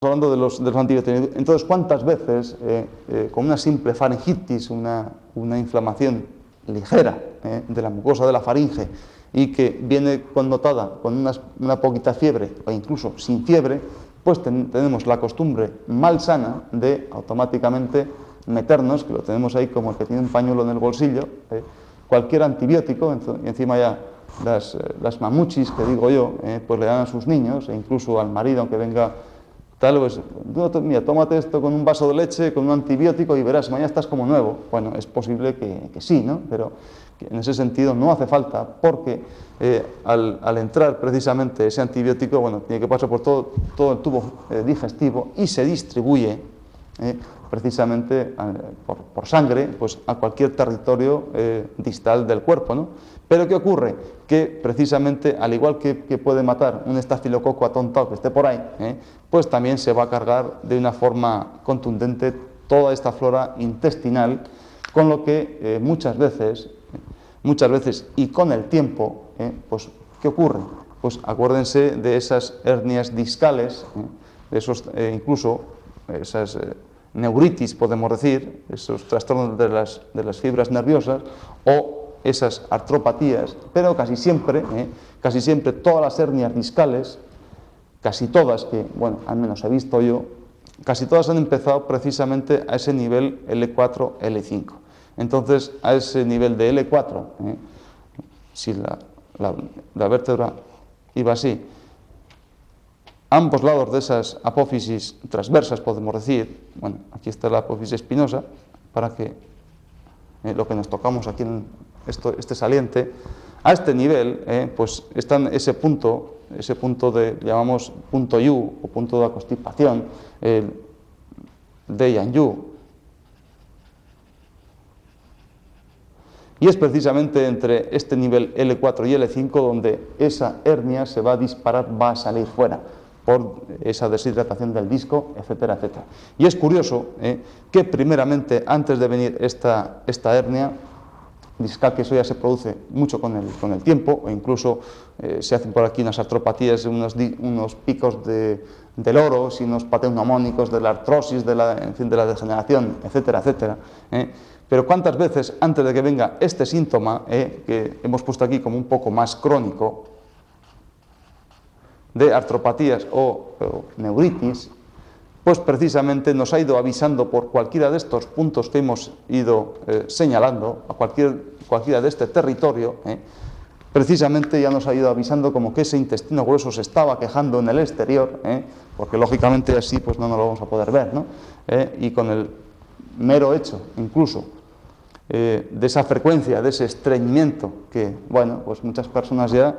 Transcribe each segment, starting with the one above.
hablando de los antibióticos. Entonces, ¿cuántas veces con una simple faringitis, una inflamación ligera de la mucosa de la faringe y que viene connotada con una poquita fiebre o incluso sin fiebre, pues tenemos la costumbre malsana de automáticamente meternos, que lo tenemos ahí como el que tiene un pañuelo en el bolsillo, cualquier antibiótico, y encima ya las mamuchis, que digo yo, pues le dan a sus niños e incluso al marido, aunque venga tal, pues, mira, tómate esto con un vaso de leche, con un antibiótico y verás, mañana estás como nuevo. Bueno, es posible que sí, ¿no? Pero en ese sentido no hace falta, porque al entrar precisamente ese antibiótico, bueno, tiene que pasar por todo el tubo digestivo y se distribuye precisamente por sangre, pues a cualquier territorio distal del cuerpo, ¿no? Pero ¿qué ocurre? Que precisamente, al igual que puede matar un estafilococo atontado que esté por ahí, pues también se va a cargar de una forma contundente toda esta flora intestinal, con lo que muchas veces y con el tiempo, pues ¿qué ocurre? Pues acuérdense de esas hernias discales, de esos incluso esas neuritis, podemos decir, esos trastornos de las fibras nerviosas o esas artropatías, pero casi siempre todas las hernias discales, casi todas, que bueno, al menos he visto yo, casi todas han empezado precisamente a ese nivel L4, L5. Entonces, a ese nivel de L4, si la vértebra iba así, ambos lados de esas apófisis transversas, podemos decir, bueno, aquí está la apófisis espinosa, para que lo que nos tocamos aquí en este saliente, a este nivel, pues está en ese punto llamamos punto Yu, o punto de acostipación, el Deyan Yu. Y es precisamente entre este nivel L4 y L5 donde esa hernia se va a disparar, va a salir fuera, por esa deshidratación del disco, etcétera, etcétera. Y es curioso que primeramente, antes de venir esta hernia discal, que eso ya se produce mucho con el tiempo, o incluso se hacen por aquí unas artropatías, unos picos del oro, y unos patognomónicos de la artrosis, de la degeneración, etcétera, etcétera. Pero ¿cuántas veces antes de que venga este síntoma, que hemos puesto aquí como un poco más crónico, de artropatías o neuritis, pues precisamente nos ha ido avisando por cualquiera de estos puntos que hemos ido señalando, a cualquiera de este territorio, precisamente ya nos ha ido avisando como que ese intestino grueso se estaba quejando en el exterior, porque lógicamente así pues no nos lo vamos a poder ver, ¿no? Y con el mero hecho, incluso, de esa frecuencia, de ese estreñimiento, que, bueno, pues muchas personas ya,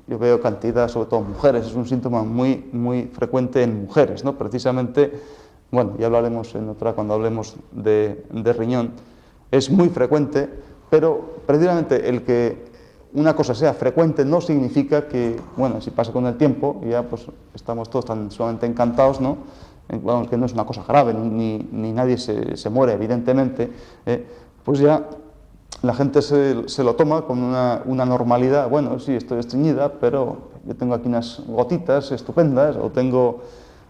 yo veo cantidad, sobre todo mujeres, es un síntoma muy, muy frecuente en mujeres, ¿no? Precisamente, bueno, ya hablaremos en otra, cuando hablemos de riñón, es muy frecuente, pero precisamente el que una cosa sea frecuente no significa que, bueno, si pasa con el tiempo, ya pues estamos todos tan sumamente encantados, ¿no? Vamos, que no es una cosa grave, ni nadie se muere, evidentemente, pues ya la gente se lo toma con una normalidad. Bueno, sí, estoy estreñida, pero yo tengo aquí unas gotitas estupendas, o tengo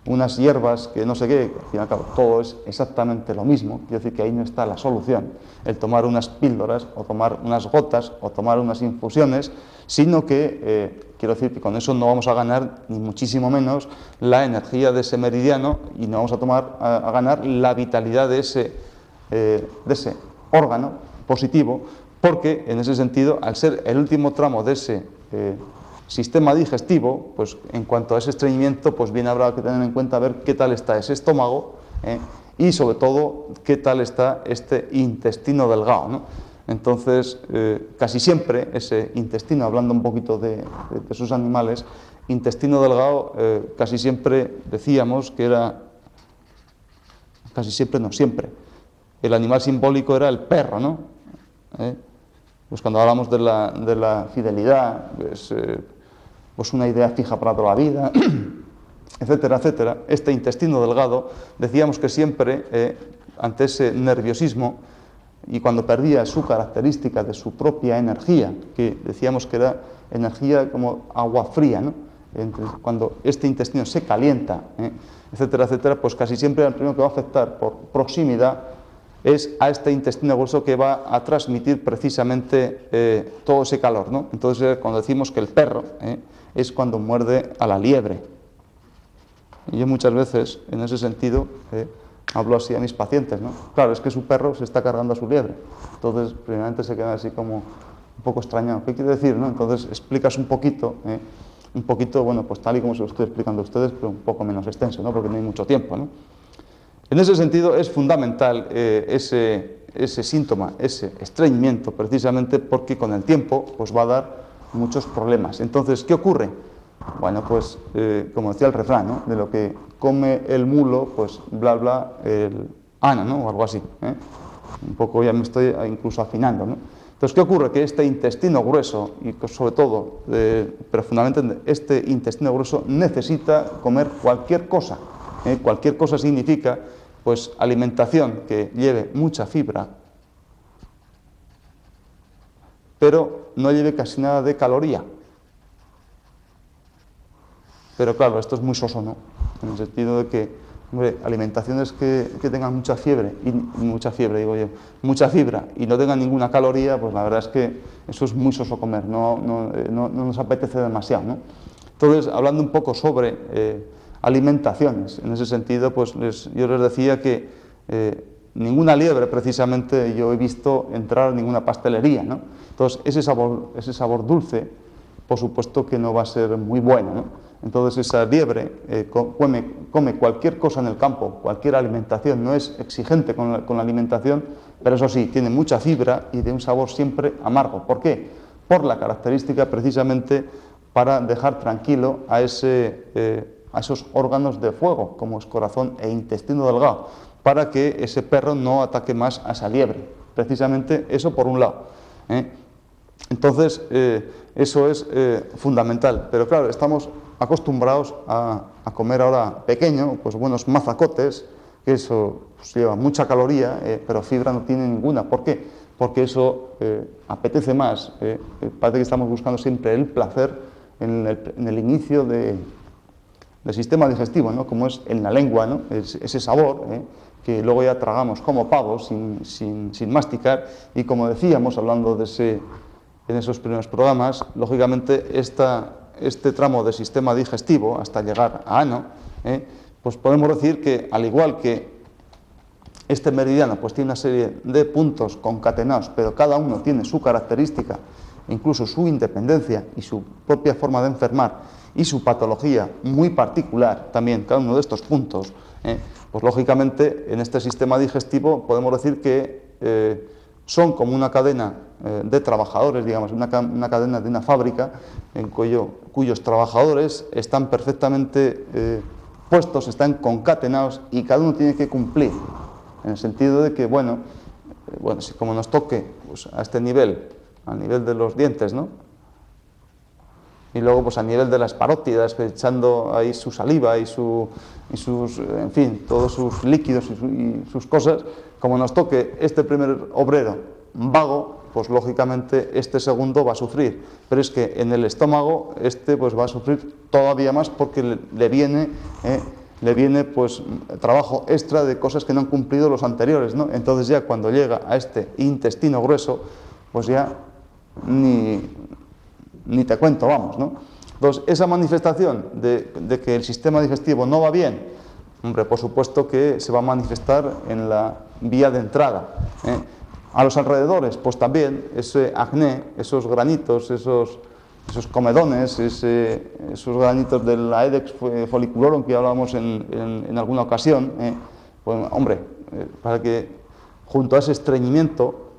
unas hierbas que no sé qué, al fin y al cabo todo es exactamente lo mismo. Quiero decir que ahí no está la solución, el tomar unas píldoras, o tomar unas gotas, o tomar unas infusiones, sino que, quiero decir que con eso no vamos a ganar, ni muchísimo menos, la energía de ese meridiano, y no vamos a ganar la vitalidad de ese órgano positivo, porque en ese sentido, al ser el último tramo de ese sistema digestivo, pues en cuanto a ese estreñimiento, pues bien habrá que tener en cuenta ver qué tal está ese estómago y sobre todo qué tal está este intestino delgado, ¿no? Entonces, casi siempre ese intestino, hablando un poquito de sus animales, intestino delgado, casi siempre decíamos que era, casi siempre, no siempre, el animal simbólico era el perro, ¿no? Pues cuando hablamos de la fidelidad, pues una idea fija para toda la vida, etcétera, etcétera. Este intestino delgado, decíamos que siempre, ante ese nerviosismo, y cuando perdía su característica de su propia energía, que decíamos que era energía como agua fría, ¿no? cuando este intestino se calienta, etcétera, etcétera, pues casi siempre el primero que va a afectar por proximidad es a este intestino grueso que va a transmitir precisamente todo ese calor, ¿no? Entonces, cuando decimos que el perro es cuando muerde a la liebre. Y yo muchas veces, en ese sentido, hablo así a mis pacientes, ¿no? Claro, es que su perro se está cargando a su liebre. Entonces, primeramente se quedan así como un poco extrañados. ¿Qué quiere decir, no? Entonces, explicas un poquito, bueno, pues tal y como se lo estoy explicando a ustedes, pero un poco menos extenso, ¿no? Porque no hay mucho tiempo, ¿no? En ese sentido, es fundamental ese síntoma, ese estreñimiento, precisamente porque con el tiempo pues va a dar muchos problemas. Entonces, ¿qué ocurre? Bueno, pues, como decía el refrán, ¿no? De lo que come el mulo, pues, bla, bla, el ana, ¿no? O algo así, Un poco ya me estoy incluso afinando, ¿no? Entonces, ¿qué ocurre? Que este intestino grueso, y sobre todo, pero fundamentalmente este intestino grueso necesita comer cualquier cosa. Cualquier cosa significa, pues, alimentación que lleve mucha fibra, pero no lleve casi nada de caloría. Pero claro, esto es muy soso, ¿no? En el sentido de que, hombre, alimentaciones que tengan mucha fiebre, mucha fibra y no tengan ninguna caloría, pues la verdad es que eso es muy soso comer, no nos apetece demasiado, ¿no? Entonces, hablando un poco sobre alimentaciones, en ese sentido, pues yo les decía que ninguna liebre, precisamente, yo he visto entrar en ninguna pastelería, ¿no? Entonces, ese sabor dulce, por supuesto que no va a ser muy bueno, ¿no? Entonces esa liebre come cualquier cosa en el campo, cualquier alimentación, no es exigente con la alimentación, pero eso sí, tiene mucha fibra y de un sabor siempre amargo. ¿Por qué? Por la característica precisamente para dejar tranquilo a esos órganos de fuego, como es corazón e intestino delgado, para que ese perro no ataque más a esa liebre. Precisamente eso por un lado. Entonces, eso es fundamental. Pero claro, estamos acostumbrados a comer ahora pequeño, pues buenos mazacotes, que eso pues, lleva mucha caloría, pero fibra no tiene ninguna. ¿Por qué? Porque eso apetece más. Parece que estamos buscando siempre el placer en el inicio del sistema digestivo, ¿no? Como es en la lengua, ¿no? Ese sabor, que luego ya tragamos como pavos sin masticar. Y como decíamos, hablando en esos primeros programas, lógicamente este tramo de sistema digestivo, hasta llegar a ano, pues podemos decir que, al igual que este meridiano pues tiene una serie de puntos concatenados, pero cada uno tiene su característica, incluso su independencia y su propia forma de enfermar y su patología muy particular también, cada uno de estos puntos, pues lógicamente en este sistema digestivo podemos decir que son como una cadena de trabajadores, digamos, una cadena de una fábrica en cuyos trabajadores están perfectamente puestos, están concatenados y cada uno tiene que cumplir, en el sentido de que, bueno, si como nos toque pues, a este nivel, a nivel de los dientes, ¿no? Y luego pues a nivel de las parótidas, echando ahí su saliva y sus, en fin, todos sus líquidos y sus cosas, como nos toque este primer obrero vago, pues lógicamente este segundo va a sufrir. Pero es que en el estómago este pues va a sufrir todavía más porque le viene pues trabajo extra de cosas que no han cumplido los anteriores, ¿no? Entonces ya cuando llega a este intestino grueso, pues ya ni te cuento, vamos, ¿no? Entonces, esa manifestación de que el sistema digestivo no va bien, hombre, por supuesto que se va a manifestar en la vía de entrada. A los alrededores, pues también, ese acné, esos granitos, esos comedones, esos granitos del Aedex folliculorum que hablábamos en alguna ocasión, pues, hombre, para que junto a ese estreñimiento,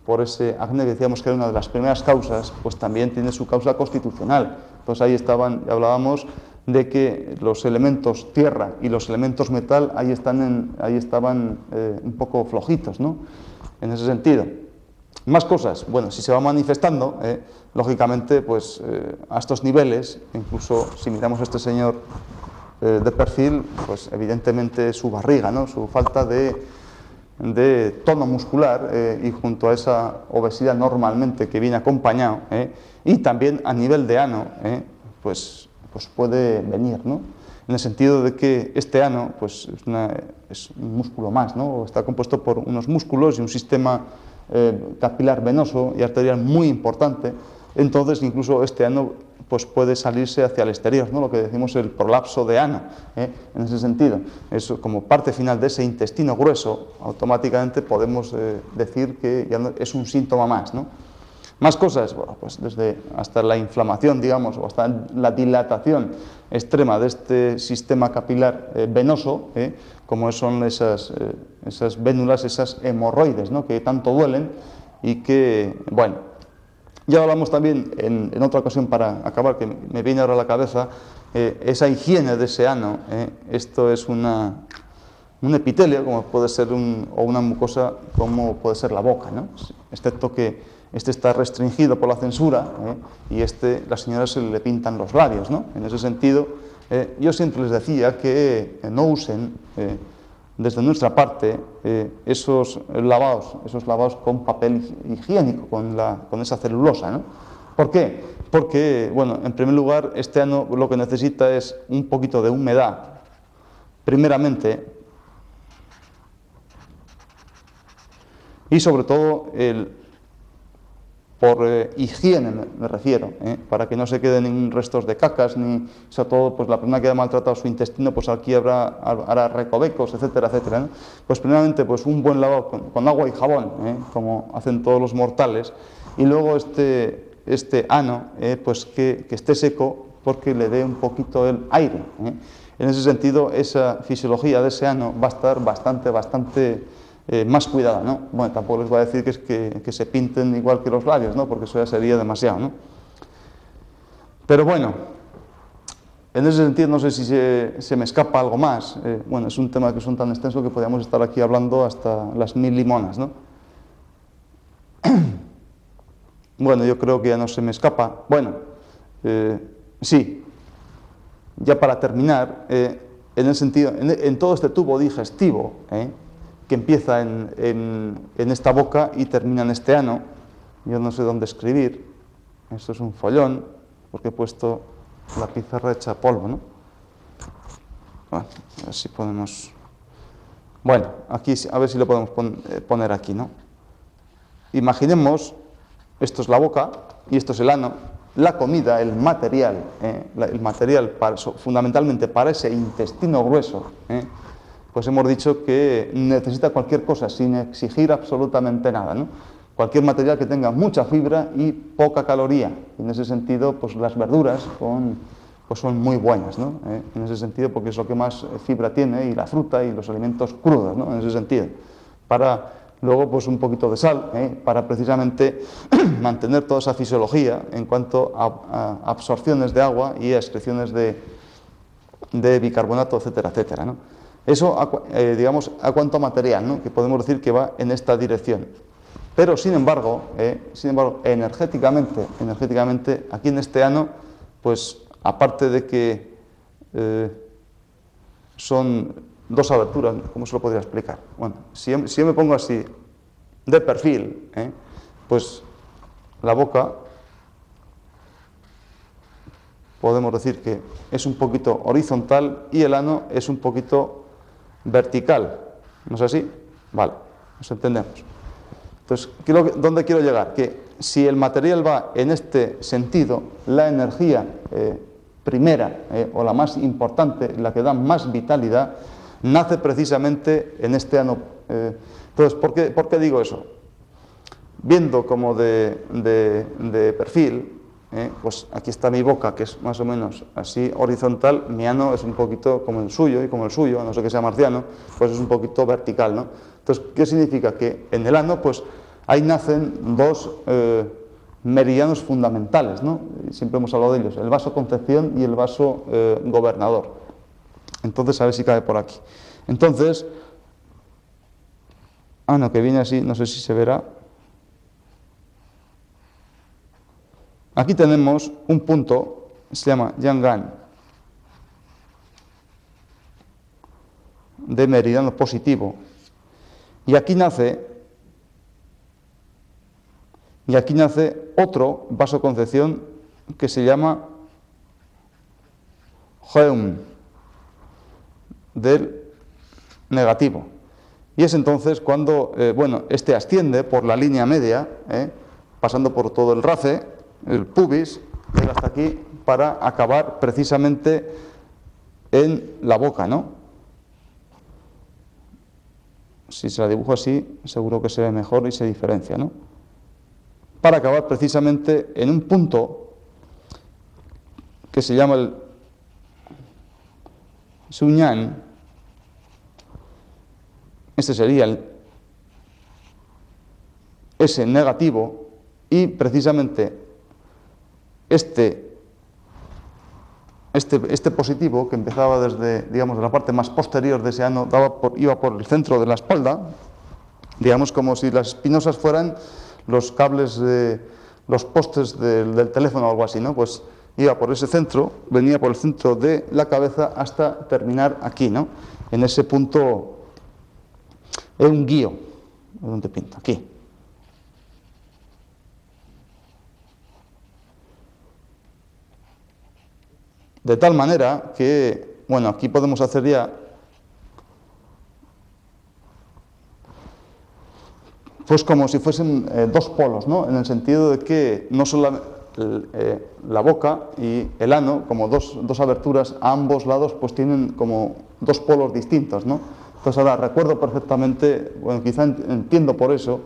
por ese acné que decíamos que era una de las primeras causas, pues también tiene su causa constitucional. Entonces ahí hablábamos de que los elementos tierra y los elementos metal ahí estaban un poco flojitos, ¿no? En ese sentido. Más cosas, bueno, si se va manifestando, lógicamente, pues a estos niveles, incluso si miramos a este señor de perfil, pues evidentemente su barriga, ¿no? Su falta de tono muscular y junto a esa obesidad normalmente que viene acompañado, y también a nivel de ano, pues pues puede venir, ¿no? En el sentido de que este ano pues, es un músculo más, ¿no? Está compuesto por unos músculos y un sistema capilar venoso y arterial muy importante. Entonces incluso este ano pues puede salirse hacia el exterior, ¿no? Lo que decimos el prolapso de ano, en ese sentido. Eso, como parte final de ese intestino grueso, automáticamente podemos decir que ya no, es un síntoma más, ¿no? Más cosas, bueno, pues desde hasta la inflamación, digamos, o hasta la dilatación extrema de este sistema capilar venoso, como son esas vénulas, esas hemorroides, ¿no? Que tanto duelen y que, bueno, ya hablamos también en otra ocasión para acabar, que me viene ahora a la cabeza, esa higiene de ese ano. Esto es un epitelio, como puede ser o una mucosa, como puede ser la boca, ¿no? Excepto que este está restringido por la censura y las señoras se le pintan los labios, ¿no? En ese sentido, yo siempre les decía que no usen desde nuestra parte esos lavados con papel higiénico, con esa celulosa, ¿no? ¿Por qué? Porque, bueno, en primer lugar, este ano lo que necesita es un poquito de humedad, primeramente, y sobre todo por higiene me refiero, para que no se queden ningún restos de cacas, ni sobre todo pues la persona que haya maltratado su intestino, pues aquí hará recovecos, etcétera, etcétera, ¿no? Pues primeramente pues un buen lavado con agua y jabón, como hacen todos los mortales, y luego este ano pues que esté seco porque le dé un poquito el aire. En ese sentido, esa fisiología de ese ano va a estar bastante más cuidada, ¿no? Bueno, tampoco les voy a decir que se pinten igual que los labios, ¿no? Porque eso ya sería demasiado, ¿no? Pero bueno, en ese sentido no sé si se me escapa algo más. Bueno, es un tema que es tan extenso que podríamos estar aquí hablando hasta las 1000 limonas, ¿no? Bueno, yo creo que ya no se me escapa. Bueno, sí, ya para terminar, en el sentido, en todo este tubo digestivo, que empieza en esta boca y termina en este ano. Yo no sé dónde escribir, esto es un follón, porque he puesto la pizarra hecha polvo, ¿no? Bueno, a ver si podemos... Bueno, aquí, a ver si lo podemos poner aquí, ¿no? Imaginemos, esto es la boca y esto es el ano, la comida, el material fundamentalmente para ese intestino grueso, pues hemos dicho que necesita cualquier cosa sin exigir absolutamente nada, ¿no? Cualquier material que tenga mucha fibra y poca caloría. En ese sentido, pues las verduras pues son muy buenas, ¿no? En ese sentido, porque es lo que más fibra tiene, y la fruta y los alimentos crudos, ¿no? En ese sentido. Para luego, pues un poquito de sal, para precisamente mantener toda esa fisiología en cuanto a absorciones de agua y a excreciones de bicarbonato, etcétera, etcétera, ¿no? Eso, digamos, a cuanto a material, ¿no? Que podemos decir que va en esta dirección. Pero, sin embargo, energéticamente, aquí en este ano, pues, aparte de que son dos aberturas, ¿cómo se lo podría explicar? Bueno, si yo me pongo así, de perfil, pues, la boca, podemos decir que es un poquito horizontal y el ano es un poquito vertical, ¿no es así? Vale, nos entendemos. Entonces, ¿dónde quiero llegar? Que si el material va en este sentido, la energía primera o la más importante, la que da más vitalidad, nace precisamente en este ano. Entonces, ¿por qué digo eso? Viendo como de perfil, pues aquí está mi boca, que es más o menos así horizontal, mi ano es un poquito como el suyo, y como el suyo, a no ser que sea marciano, pues es un poquito vertical, ¿no? Entonces, ¿qué significa? Que en el ano, pues ahí nacen dos meridianos fundamentales, ¿no? Siempre hemos hablado de ellos, el vaso concepción y el vaso gobernador. Entonces, a ver si cabe por aquí. Entonces, ano que viene así, no sé si se verá. Aquí tenemos un punto, se llama Yangan, de meridiano positivo, y aquí nace otro vasoconcepción que se llama Heum del negativo. Y es entonces cuando, bueno, este asciende por la línea media, pasando por todo el rafe, el pubis, llega hasta aquí para acabar precisamente en la boca, ¿no? Si se la dibujo así, seguro que se ve mejor y se diferencia, ¿no? Para acabar precisamente en un punto que se llama el Sunyan. Este sería el S negativo, y precisamente este positivo, que empezaba desde, digamos, de la parte más posterior de ese ano, iba por el centro de la espalda, digamos como si las espinosas fueran los cables de los postes del teléfono o algo así, ¿no? Pues iba por ese centro, venía por el centro de la cabeza hasta terminar aquí, ¿no? En ese punto, es un guío, ¿dónde pinta? Aquí. De tal manera que, bueno, aquí podemos hacer ya, pues como si fuesen dos polos, ¿no? En el sentido de que no solo la boca y el ano, como dos aberturas a ambos lados, pues tienen como dos polos distintos, ¿no? Entonces ahora recuerdo perfectamente, bueno, quizá entiendo por eso,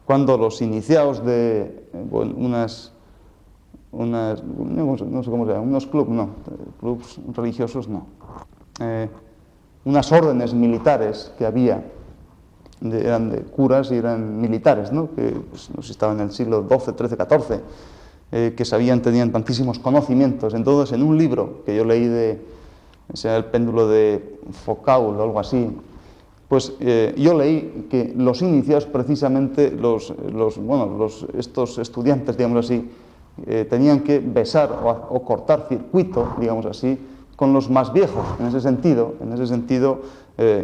cuando los iniciados de bueno, no sé cómo se llama, unos clubs religiosos no, unas órdenes militares que había, eran de curas y eran militares, ¿no? Que pues, no sé si estaban en el siglo XII, XIII, XIV, que tenían tantísimos conocimientos. Entonces, en un libro que yo leí el péndulo de Foucault o algo así, pues yo leí que los iniciados, precisamente estos estudiantes, digamos así, tenían que besar o cortar circuito, digamos así, con los más viejos. En ese sentido,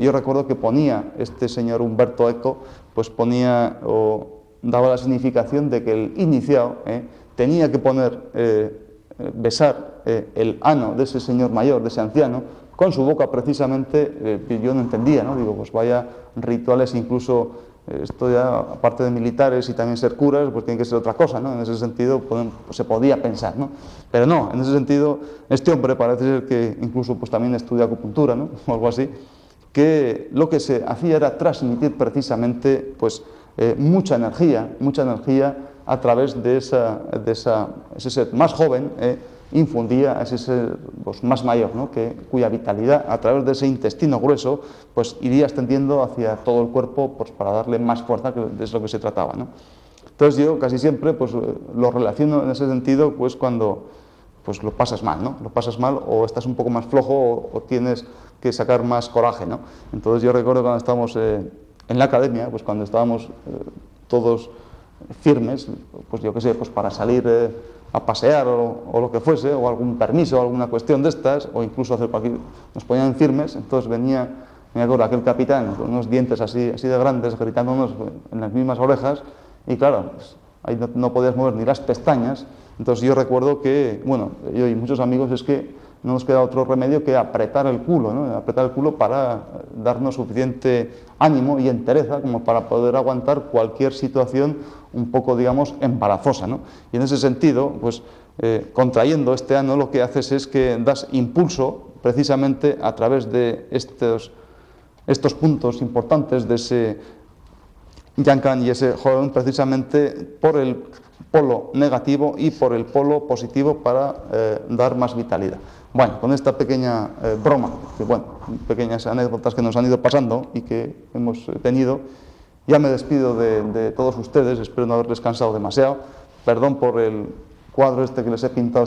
yo recuerdo que ponía este señor Umberto Eco, pues ponía o daba la significación de que el iniciado tenía que besar el ano de ese señor mayor, de ese anciano, con su boca precisamente. Yo no entendía, ¿no? Digo, pues vaya rituales, incluso esto ya, aparte de militares y también ser curas, pues tiene que ser otra cosa, ¿no? En ese sentido pues, se podía pensar, ¿no? Pero no, en ese sentido, este hombre parece ser que incluso pues también estudia acupuntura, ¿no? O algo así, que lo que se hacía era transmitir precisamente pues mucha energía a través de ese ser más joven, infundía a ese ser pues, más mayor, ¿no? Cuya vitalidad a través de ese intestino grueso pues iría extendiendo hacia todo el cuerpo pues, para darle más fuerza, que es lo que se trataba, ¿no? Entonces yo casi siempre pues, lo relaciono en ese sentido pues, cuando pues, lo pasas mal, ¿no? Lo pasas mal o estás un poco más flojo o tienes que sacar más coraje, ¿no? Entonces yo recuerdo cuando estábamos en la academia, pues cuando estábamos todos firmes, pues yo qué sé, pues para salir a pasear o lo que fuese, o algún permiso, o alguna cuestión de estas, o incluso hacer cualquier, nos ponían firmes. Entonces me acuerdo aquel capitán con unos dientes así de grandes, gritándonos en las mismas orejas, y claro, pues, ahí no podías mover ni las pestañas. Entonces yo recuerdo que, bueno, yo y muchos amigos, es que no nos queda otro remedio que apretar el culo, ¿no? Apretar el culo para darnos suficiente ánimo y entereza como para poder aguantar cualquier situación un poco, digamos, embarazosa, ¿no? Y en ese sentido, pues, contrayendo este ano, lo que haces es que das impulso precisamente a través de estos puntos importantes de ese Yankan y ese Hoen, precisamente por el polo negativo y por el polo positivo para dar más vitalidad. Bueno, con esta pequeña broma, que, bueno, pequeñas anécdotas que nos han ido pasando y que hemos tenido, ya me despido de todos ustedes. Espero no haberles cansado demasiado. Perdón por el cuadro este que les he pintado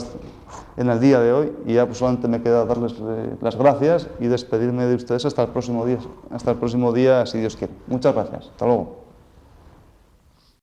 en el día de hoy, y ya pues solamente me queda darles las gracias y despedirme de ustedes hasta el próximo día, si Dios quiere. Muchas gracias. Hasta luego.